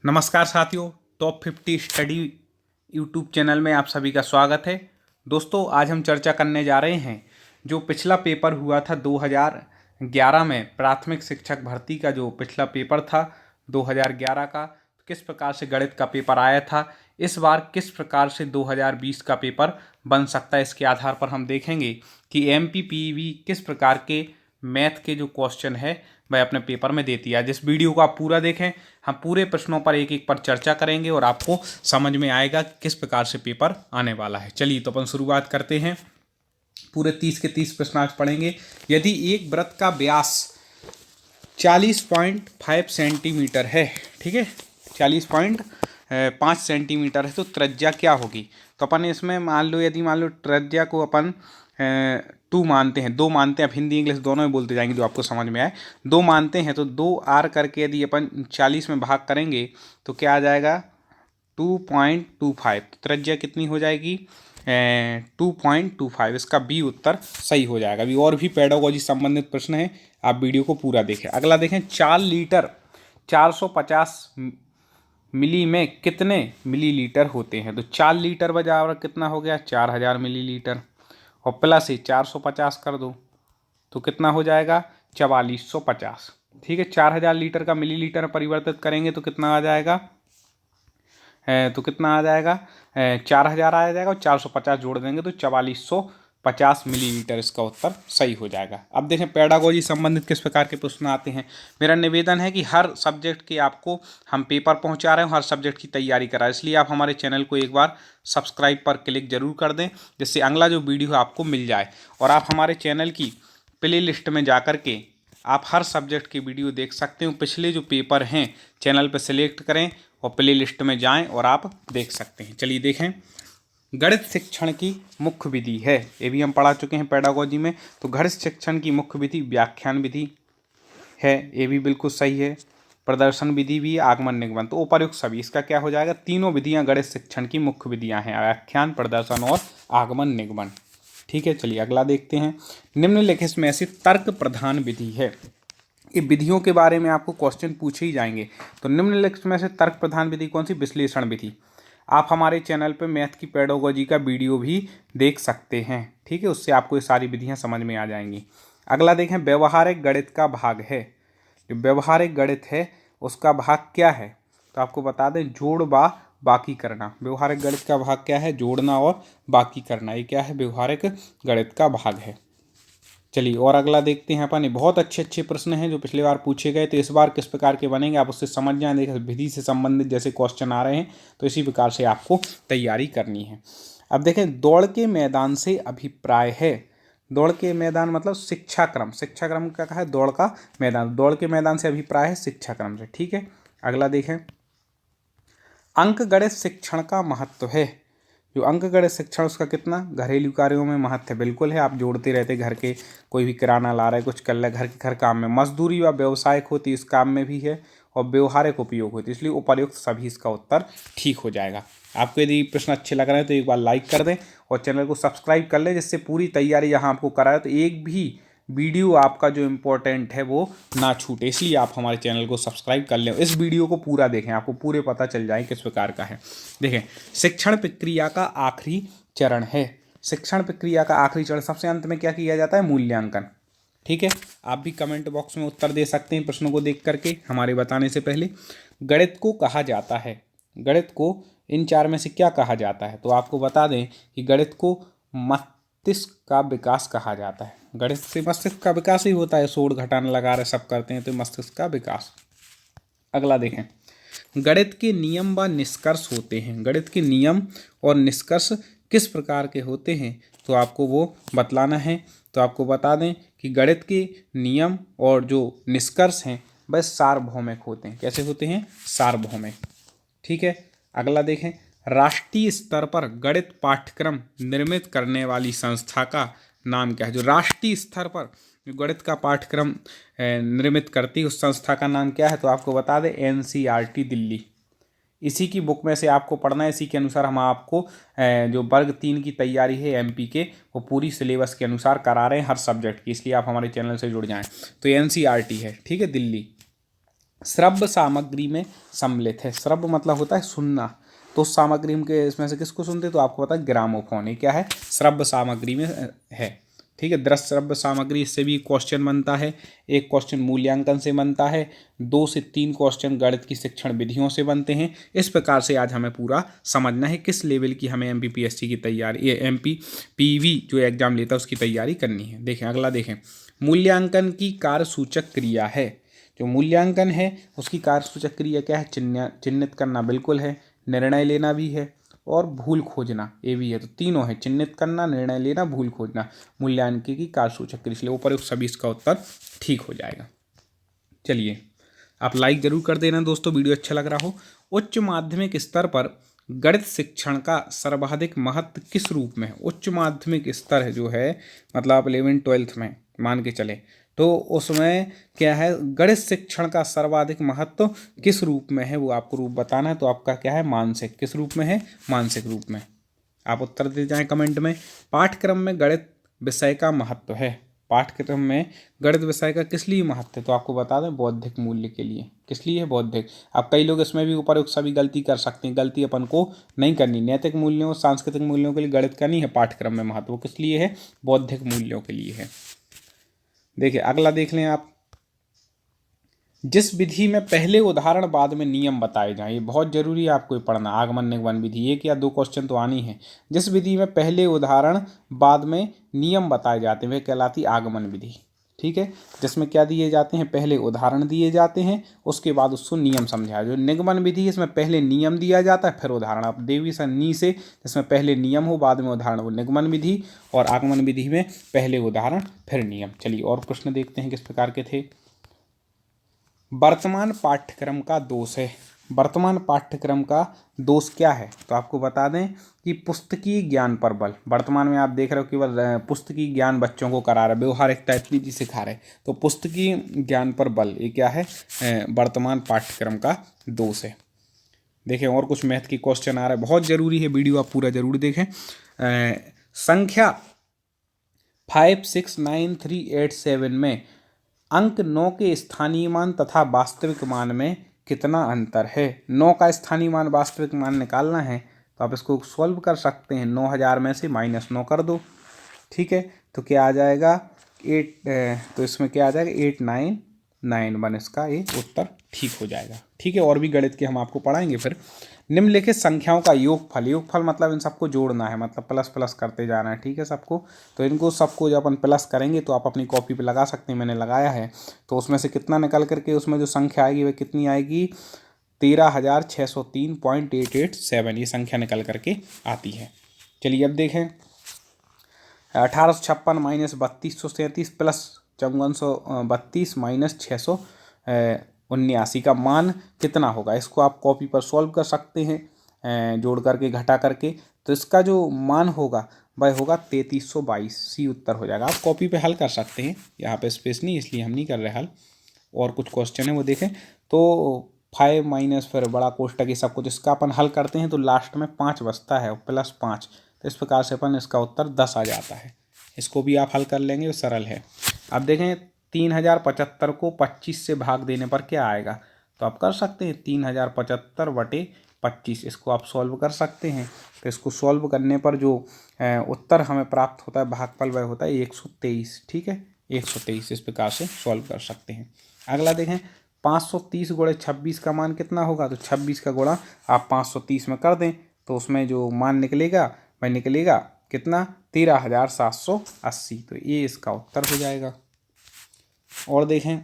नमस्कार साथियों, top 50 study YouTube channel में आप सभी का स्वागत है। दोस्तों, आज हम चर्चा करने जा रहे हैं जो पिछला पेपर हुआ था 2011 में प्राथमिक शिक्षक भर्ती का जो पिछला पेपर था 2011 का, किस प्रकार से गणित का पेपर आया था, इस बार किस प्रकार से 2020 का पेपर बन सकता है। इसके आधार पर हम देखेंगे कि एमपीपीवी किस प्रकार के मैथ के जो क्वेश्चन है वह अपने पेपर में देती है। जिस वीडियो को आप पूरा देखें, हम पूरे प्रश्नों पर एक एक पर चर्चा करेंगे और आपको समझ में आएगा किस प्रकार से पेपर आने वाला है। चलिए तो अपन शुरुआत करते हैं। पूरे 30 के 30 प्रश्न आज पढ़ेंगे। यदि एक वृत्त का व्यास 40.5 सेंटीमीटर है, ठीक है, 40.5 सेंटीमीटर है, तो त्रिज्या क्या होगी। तो अपन इसमें मान लो त्रिज्या को अपन 2 मानते हैं, 2 मानते हैं, अब हिंदी इंग्लिश दोनों में बोलते जाएंगे जो आपको समझ में आए। 2 मानते हैं तो 2r करके यदि अपन 40 में भाग करेंगे तो क्या आ जाएगा 2.25। त्रिज्या कितनी हो जाएगी 2.25। इसका बी उत्तर सही हो जाएगा। अभी और भी पेडागोजी संबंधित प्रश्न है, आप वीडियो को पूरा देखें। अगला देखें, 4 लीटर 450 मिली में कितने मिलीलीटर होते हैं। तो 4 लीटर बराबर कितना हो गया 4000 मिलीलीटर, और प्लस ही 450 कर दो तो कितना हो जाएगा 4450। ठीक है, 4000 लीटर का मिलीलीटर में परिवर्तित करेंगे तो कितना आ जाएगा 4000 आ जाएगा, और 450 जोड़ देंगे तो 4450 मिलीलीटर इसका उत्तर सही हो जाएगा। अब देखें पेडागोजी संबंधित किस प्रकार के प्रश्न आते हैं। मेरा निवेदन है कि हर सब्जेक्ट के आपको हम पेपर पहुंचा रहे हैं, हर सब्जेक्ट की तैयारी करा, इसलिए आप हमारे चैनल को एक बार सब्सक्राइब पर क्लिक जरूर कर दें, जिससे अगला जो वीडियो आपको मिल जाए। और आप हमारे चैनल की प्ले लिस्ट में जा कर के आप हर सब्जेक्ट की वीडियो देख सकते हो। पिछले जो पेपर हैं चैनल पर सिलेक्ट करें और प्ले लिस्ट में जाएं और आप देख सकते हैं। चलिए देखें, गणित शिक्षण की मुख्य विधि है, ये भी हम पढ़ा चुके हैं पेडागोजी में। तो गणित शिक्षण की मुख्य विधि व्याख्यान विधि है, ये भी बिल्कुल सही है। प्रदर्शन विधि भी, आगमन निगमन, तो उपर्युक्त सभी, इसका क्या हो जाएगा, तीनों विधियां गणित शिक्षण की मुख्य विधियां हैं, व्याख्यान, प्रदर्शन और आगमन निगमन। ठीक है, चलिए अगला देखते हैं। निम्नलिखित में से तर्क प्रधान विधि है। ये विधियों के बारे में आपको क्वेश्चन पूछे ही जाएंगे। तो निम्नलिखित में से तर्क प्रधान विधि कौन सी, विश्लेषण विधि। आप हमारे चैनल पे मैथ की पेडागोजी का वीडियो भी देख सकते हैं, ठीक है, उससे आपको ये सारी विधियां समझ में आ जाएंगी। अगला देखें, व्यवहारिक गणित का भाग है। जो व्यवहारिक गणित है उसका भाग क्या है, तो आपको बता दें जोड़ व बाकी करना। व्यवहारिक गणित का भाग क्या है, जोड़ना और बाकी करना, ये क्या है, व्यवहारिक गणित का भाग है। चलिए और अगला देखते हैं अपन। बहुत अच्छे अच्छे प्रश्न हैं जो पिछली बार पूछे गए, तो इस बार किस प्रकार के बनेंगे आप उससे समझ जाएं। देखिए विधि से संबंधित जैसे क्वेश्चन आ रहे हैं तो इसी प्रकार से आपको तैयारी करनी है। अब देखें, दौड़ के मैदान से अभिप्राय है। दौड़ के मैदान मतलब शिक्षाक्रम, शिक्षाक्रम का कहा है दौड़ का मैदान, दौड़ के मैदान से अभिप्राय है शिक्षाक्रम से। ठीक है, अगला देखें, अंक गणित शिक्षण का महत्व है। जो अंक गणित शिक्षण उसका कितना घरेलू कार्यों में महत्व है, बिल्कुल है। आप जोड़ते रहते, घर के कोई भी किराना ला रहे, कुछ कर रहे, घर के हर काम में। मजदूरी व व्यवसायिक होती इस काम में भी है, और व्यवहारिक उपयोग होती, इसलिए उपर्युक्त सभी इसका उत्तर ठीक हो जाएगा। आपको यदि प्रश्न अच्छे लग रहे हैं तो एक बार लाइक कर दें और चैनल को सब्सक्राइब कर लें, जिससे पूरी तैयारी यहाँ आपको कराए तो एक भी वीडियो आपका जो इम्पोर्टेंट है वो ना छूटे, इसलिए आप हमारे चैनल को सब्सक्राइब कर लें। इस वीडियो को पूरा देखें, आपको पूरे पता चल जाए किस प्रकार का है। देखें, शिक्षण प्रक्रिया का आखिरी चरण है। शिक्षण प्रक्रिया का आखिरी चरण, सबसे अंत में क्या किया जाता है, मूल्यांकन। ठीक है, आप भी कमेंट बॉक्स में उत्तर दे सकते हैं प्रश्नों को देख करके हमारे बताने से पहले। गणित को कहा जाता है, गणित को इन 4 में से क्या कहा जाता है, तो आपको बता दें कि गणित को मस्तिष्क का विकास कहा जाता है। गणित से मस्तिष्क का विकास ही होता है, सोड़ घटाना लगा रहे सब करते हैं, तो मस्तिष्क का विकास। अगला देखें, गणित के नियम व निष्कर्ष होते हैं। गणित के नियम और निष्कर्ष किस प्रकार के होते हैं, तो आपको वो बतलाना है। तो आपको बता दें कि गणित के नियम और जो निष्कर्ष हैं वह सार्वभौमिक होते हैं। कैसे होते हैं, सार्वभौमिक। ठीक है, अगला देखें, राष्ट्रीय स्तर पर गणित पाठ्यक्रम निर्मित करने वाली संस्था का नाम क्या है। जो राष्ट्रीय स्तर पर जो गणित का पाठ्यक्रम निर्मित करती है उस संस्था का नाम क्या है, तो आपको बता दें NCERT दिल्ली। इसी की बुक में से आपको पढ़ना है, इसी के अनुसार हम आपको जो वर्ग 3 की तैयारी है MP के, वो पूरी सिलेबस के अनुसार करा रहे हैं हर सब्जेक्ट की, इसलिए आप हमारे चैनल से जुड़ जाएं। तो NCERT है, ठीक है, दिल्ली। श्रव्य सामग्री में सम्मिलित है। श्रव्य मतलब होता है सुनना, तो उस सामग्री के इसमें से किसको सुनते हैं, तो आपको पता है ग्रामोफोन। ये क्या है, श्रव्य सामग्री में है। ठीक है, दृश्य श्रव्य सामग्री, इससे भी क्वेश्चन बनता है। एक क्वेश्चन मूल्यांकन से बनता है, 2 से 3 क्वेश्चन गणित की शिक्षण विधियों से बनते हैं। इस प्रकार से आज हमें पूरा समझना है किस लेवल की हमें MPPSC की तैयारी, ये MPPV जो एग्जाम लेता है उसकी तैयारी करनी है। देखें अगला, देखें मूल्यांकन की कार्यसूचक क्रिया है। जो मूल्यांकन है उसकी कार्यसूचक क्रिया क्या है, चिन्हित करना बिल्कुल है, निर्णय लेना भी है और भूल खोजना ये भी है। तो तीनों है, चिन्हित करना, निर्णय लेना, भूल खोजना, मूल्यांकन की कार्यसूचक क्रिया, इसलिए उपयुक्त सभी इसका उत्तर ठीक हो जाएगा। चलिए आप लाइक जरूर कर देना दोस्तों, वीडियो अच्छा लग रहा हो। उच्च माध्यमिक स्तर पर गणित शिक्षण का सर्वाधिक महत्व किस रूप में है। उच्च माध्यमिक स्तर जो है मतलब आप 11th-12th में मान के चले, तो उसमें क्या है, गणित शिक्षण का सर्वाधिक महत्व किस रूप में है वो आपको रूप बताना है। तो आपका क्या है, मानसिक। किस रूप में है, मानसिक रूप में। आप उत्तर दे जाएं कमेंट में। पाठ्यक्रम में गणित विषय का महत्व है। पाठ्यक्रम में गणित विषय का किस लिए महत्व है, तो आपको बता दें बौद्धिक मूल्य के लिए। किस लिए है, बौद्धिक। अब कई लोग इसमें भी उपयुक्त सभी गलती कर सकते हैं, गलती अपन को नहीं करनी। नैतिक मूल्यों, सांस्कृतिक मूल्यों के लिए गणित का नहीं है पाठ्यक्रम में महत्व, किस लिए है, बौद्धिक मूल्यों के लिए है। देखिए अगला देख लें आप, जिस विधि में पहले उदाहरण बाद में नियम बताए जाएं, ये बहुत जरूरी है आपको पढ़ना। आगमन निगमन विधि, एक या दो क्वेश्चन तो आनी है। जिस विधि में पहले उदाहरण बाद में नियम बताए जाते हैं वह कहलाती आगमन विधि। ठीक है, जिसमें क्या दिए जाते हैं, पहले उदाहरण दिए जाते हैं, उसके बाद उसको नियम समझाया। जो निगमन विधि है इसमें पहले नियम दिया जाता है फिर उदाहरण। आप देवी सन्नी से, जिसमें पहले नियम हो बाद में उदाहरण, वो निगमन विधि। और आगमन विधि में पहले उदाहरण फिर नियम। चलिए और प्रश्न देखते हैं किस प्रकार के थे। वर्तमान पाठ्यक्रम का दोष है। वर्तमान पाठ्यक्रम का दोष क्या है, तो आपको बता दें कि पुस्तकीय ज्ञान पर बल। वर्तमान में आप देख रहे हो केवल पुस्तकीय ज्ञान बच्चों को करा रहे, व्यवहारिक टाइप सिखा रहे, तो पुस्तकीय ज्ञान पर बल ये क्या है, वर्तमान पाठ्यक्रम का दोष है। देखें और कुछ मैथ की क्वेश्चन आ रहा है, बहुत जरूरी है, वीडियो आप पूरा जरूर देखें। संख्या 5, 6, 9, 3, 8, 7 में अंक 9 के स्थानीय मान तथा वास्तविक मान में कितना अंतर है। 9 का स्थानीय मान वास्तविक मान निकालना है, तो आप इसको सॉल्व कर सकते हैं। 9000 में से -9 कर दो, ठीक है, तो क्या आ जाएगा 8, तो इसमें क्या आ जाएगा 8991, इसका ये उत्तर ठीक हो जाएगा। ठीक है, और भी गणित के हम आपको पढ़ाएंगे फिर। निम्नलिखित संख्याओं का योगफल, योगफल मतलब इन सबको जोड़ना है, मतलब प्लस प्लस करते जाना है। ठीक है सबको, तो इनको सबको जब अपन प्लस करेंगे तो आप अपनी कॉपी पे लगा सकते हैं, मैंने लगाया है। तो उसमें से कितना निकल करके उसमें जो संख्या आएगी वह कितनी आएगी, 13,603.887 ये संख्या निकल करके आती है। चलिए अब देखें, 1856 माइनस 3237 प्लस 5432 माइनस 679 का मान कितना होगा। इसको आप कॉपी पर सॉल्व कर सकते हैं, जोड़ करके घटा करके। तो इसका जो मान होगा वह होगा 3322, सी उत्तर हो जाएगा। आप कॉपी पे हल कर सकते हैं, यहाँ पे स्पेस नहीं इसलिए हम नहीं कर रहे हल। और कुछ क्वेश्चन है वो देखें, तो 5 माइनस फिर बड़ा कोष्टक ये सब कुछ, इसका अपन हल करते हैं तो लास्ट में 5 बचता है, +5, तो इस प्रकार से अपन इसका उत्तर 10 आ जाता है। इसको भी आप हल कर लेंगे, वो सरल है। अब देखें 3075 को 25 से भाग देने पर क्या आएगा, तो आप कर सकते हैं 3075/25, इसको आप सॉल्व कर सकते हैं। तो इसको सॉल्व करने पर जो उत्तर हमें प्राप्त होता है भागफल वह होता है 123। ठीक है, 123 इस प्रकार से सॉल्व कर सकते हैं। अगला देखें, 530 × 26 का मान कितना होगा, तो 26 का गुणा आप 530 में कर दें तो उसमें जो मान निकलेगा वह निकलेगा कितना, 13,780, तो ये इसका उत्तर हो जाएगा। और देखें,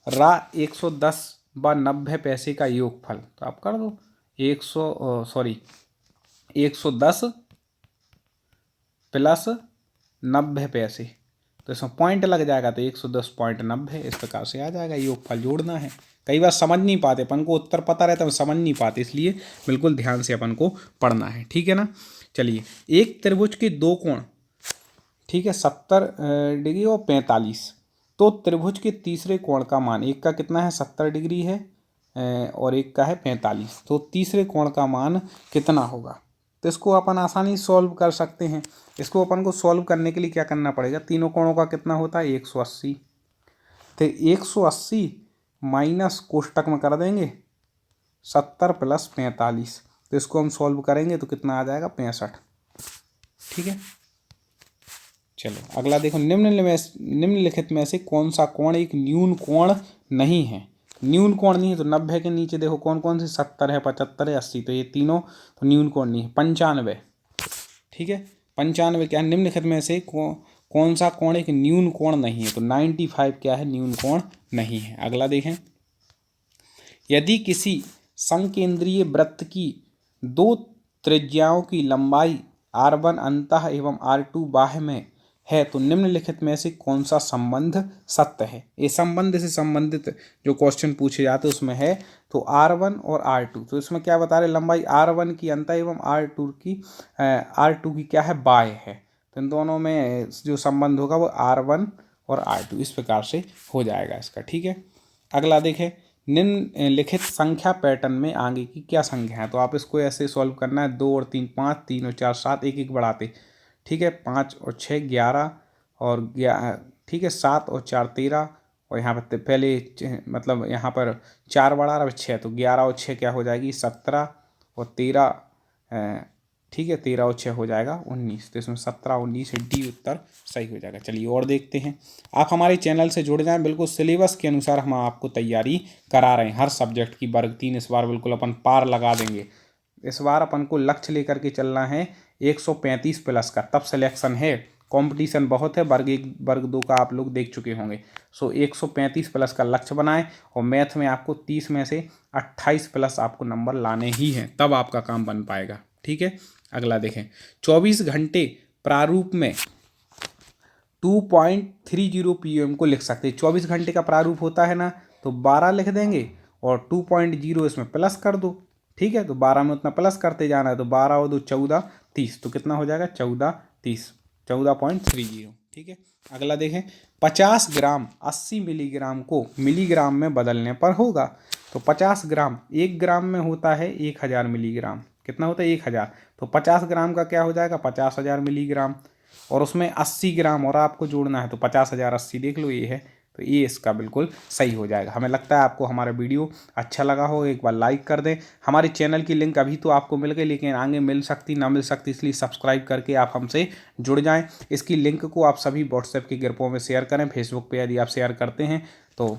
रा 110/90 पैसे का योगफल, तो आप कर दो 110 + 90 पैसे, तो इसमें पॉइंट लग जाएगा तो 110.90 इस प्रकार से आ जाएगा। योगफल जोड़ना है, कई बार समझ नहीं पाते, अपन को उत्तर पता रहता है समझ नहीं पाते, इसलिए बिल्कुल ध्यान से अपन को पढ़ना है। ठीक है ना। चलिए, एक त्रिभुज के दो कोण, ठीक है, 70 डिग्री और 45, तो त्रिभुज के तीसरे कोण का मान, एक का कितना है 70 डिग्री है और एक का है 45, तो तीसरे कोण का मान कितना होगा। तो इसको अपन आसानी से सॉल्व कर सकते हैं। इसको अपन को सॉल्व करने के लिए क्या करना पड़ेगा, तीनों कोणों का कितना होता है 180, तो 180 माइनस कोष्टक में कर देंगे 70 प्लस 45, तो इसको हम सॉल्व करेंगे तो कितना आ जाएगा 65। ठीक है, चलो अगला देखो, निम्नलिखित में से कौन सा कोण एक न्यून कोण नहीं है। न्यून कोण नहीं है तो 90 के नीचे देखो कौन कौन से 70 है, 75 है, 80, तो ये तीनों तो न्यून कोण नहीं है। 95, ठीक है, 95 क्या है, निम्नलिखित में से कौन सा कोण एक न्यून कोण नहीं है, तो 95 क्या है, न्यून कोण नहीं है। अगला देखें, यदि किसी संकेंद्रीय वृत्त की दो त्रिज्याओं की लंबाई r1 अंतः एवं r2 बाह्य में है तो निम्नलिखित में से कौन सा संबंध सत्य है। ये संबंध से संबंधित जो क्वेश्चन पूछे जाते हैं उसमें है, तो r1 और r2, तो इसमें क्या बता रहे, लंबाई r1 की अंतः एवं r2 की क्या है, बाह्य है, तो इन दोनों में जो संबंध होगा वो r1 और r2 इस प्रकार से हो जाएगा इसका। ठीक है, अगला देखें, निम्नलिखित संख्या पैटर्न में आगे की क्या संख्या है, तो आप इसको ऐसे सॉल्व करना है, 2 और 3 5, 3 और 4 7, एक एक बढ़ाते। ठीक है, 5 और 6 11 और ठीक है, 7 और 4 13, और यहाँ पर पहले मतलब यहाँ पर 4 बढ़ा रहा है 6, तो 11 और 6 क्या हो जाएगी 17 और 13, ठीक है, 13 और 6 हो जाएगा 19, तो इसमें 17 19 डी उत्तर सही हो जाएगा। चलिए और देखते हैं, आप हमारे चैनल से जुड़ जाएं, बिल्कुल सिलेबस के अनुसार हम आपको तैयारी करा रहे हैं हर सब्जेक्ट की। वर्ग 3 इस बार बिल्कुल अपन पार लगा देंगे। इस बार अपन को लक्ष्य लेकर के चलना है 135 प्लस का, तब सिलेक्शन है, कंपटीशन बहुत है। वर्ग 1 वर्ग 2 का आप लोग देख चुके होंगे। 135 प्लस का लक्ष्य बनाएं, और मैथ में आपको 30 में से 28 प्लस आपको नंबर लाने ही हैं, तब आपका काम बन पाएगा। ठीक है, अगला देखें, 24 घंटे प्रारूप में 2.30 pm को लिख सकते हैं। 24 घंटे का प्रारूप होता है ना, तो 12 लिख देंगे और 2.0 इसमें प्लस कर दो। ठीक है, तो 12 में उतना प्लस करते जाना है, तो 12 और 2 14 30, तो कितना हो जाएगा 14 30, 14.30। ठीक है, अगला देखें, 50 ग्राम 80 मिलीग्राम को मिलीग्राम में बदलने पर होगा, तो 50 ग्राम 1 ग्राम में होता है 1000 मिलीग्राम, कितना होता है 1000, तो 50 ग्राम का क्या हो जाएगा 50,000 मिलीग्राम, और उसमें 80 ग्राम और आपको जोड़ना है, तो 50,000 80 देख लो ये है, तो ये इसका बिल्कुल सही हो जाएगा। हमें लगता है आपको हमारा वीडियो अच्छा लगा हो, एक बार लाइक कर दें। हमारे चैनल की लिंक अभी तो आपको मिल गई, लेकिन आगे मिल सकती ना मिल सकती, इसलिए सब्सक्राइब करके आप हमसे जुड़ जाएं। इसकी लिंक को आप सभी व्हाट्सएप के ग्रुपों में शेयर करें, फेसबुक पे यदि आप शेयर करते हैं तो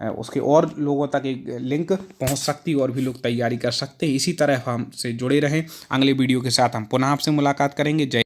उसके और लोगों तक एक लिंक पहुंच सकती, और भी लोग तैयारी कर सकते हैं। इसी तरह हमसे जुड़े रहें। अगले वीडियो के साथ हम पुनः आपसे मुलाकात करेंगे। जय